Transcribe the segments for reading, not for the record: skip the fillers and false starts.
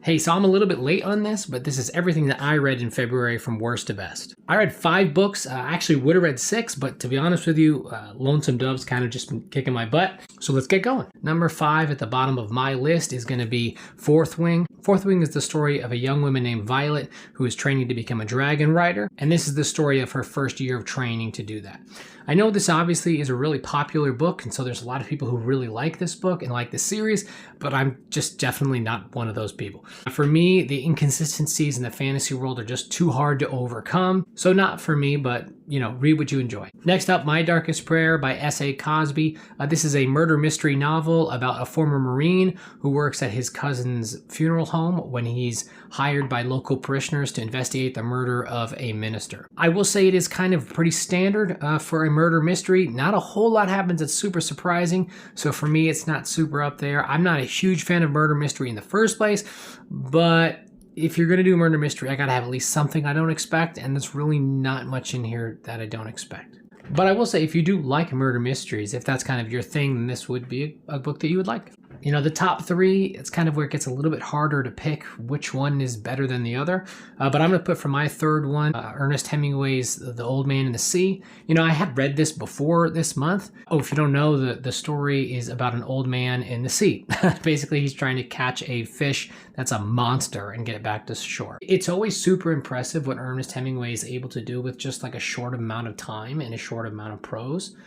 Hey, so I'm a little bit late on this, but this is everything that I read in February from worst to best. I read 5 books. I actually would have read 6, but to be honest with you, Lonesome Dove's kind of just been kicking my butt. So let's get going. Number 5 at the bottom of my list is going to be Fourth Wing. Fourth Wing is the story of a young woman named Violet who is training to become a dragon rider, and this is the story of her first year of training to do that. I know this obviously is a really popular book, and so there's a lot of people who really like this book and like this series, but I'm just definitely not one of those people. For me, the inconsistencies in the fantasy world are just too hard to overcome, so not for me, but read what you enjoy. Next up, My Darkest Prayer by S.A. Cosby. This is a murder mystery novel about a former Marine who works at his cousin's funeral home when he's hired by local parishioners to investigate the murder of a minister. I will say it is kind of pretty standard for a murder mystery. Not a whole lot happens that's super surprising, so for me it's not super up there. I'm not a huge fan of murder mystery in the first place, but if you're going to do a murder mystery, I got to have at least something I don't expect, and there's really not much in here that I don't expect. But I will say, if you do like murder mysteries, if that's kind of your thing, then this would be a book that you would like. The top 3, it's kind of where it gets a little bit harder to pick which one is better than the other. But I'm going to put for my third one, Ernest Hemingway's The Old Man and the Sea. I had read this before this month. Oh, if you don't know, the story is about an old man in the sea. Basically, he's trying to catch a fish that's a monster and get it back to shore. It's always super impressive what Ernest Hemingway is able to do with just like a short amount of time and a short amount of prose.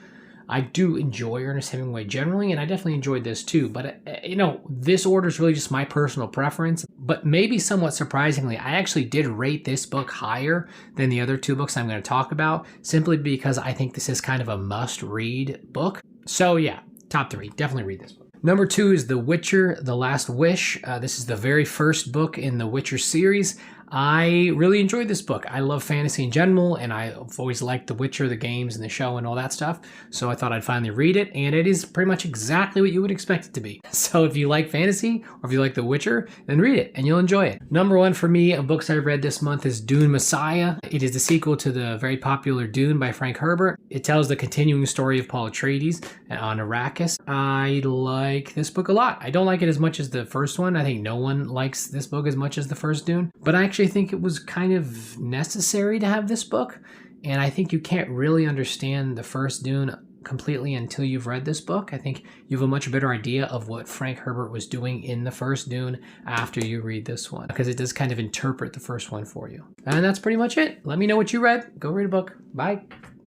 I do enjoy Ernest Hemingway generally, and I definitely enjoyed this too. But, this order is really just my personal preference. But maybe somewhat surprisingly, I actually did rate this book higher than the other 2 books I'm going to talk about, simply because I think this is kind of a must-read book. So yeah, top 3, definitely read this book. Number 2 is The Witcher, The Last Wish. This is the very first book in the Witcher series. I really enjoyed this book. I love fantasy in general, and I've always liked The Witcher, the games and the show and all that stuff. So I thought I'd finally read it, and it is pretty much exactly what you would expect it to be. So if you like fantasy, or if you like The Witcher, then read it, and you'll enjoy it. Number 1 for me of books I've read this month is Dune Messiah. It is the sequel to the very popular Dune by Frank Herbert. It tells the continuing story of Paul Atreides on Arrakis. I like this book a lot. I don't like it as much as the first one. I think no one likes this book as much as the first Dune, but I actually think it was kind of necessary to have this book, and I think you can't really understand the first Dune completely until you've read this book. I think you have a much better idea of what Frank Herbert was doing in the first Dune after you read this one, because it does kind of interpret the first one for you. And that's pretty much it. Let me know what you read. Go read a book. Bye.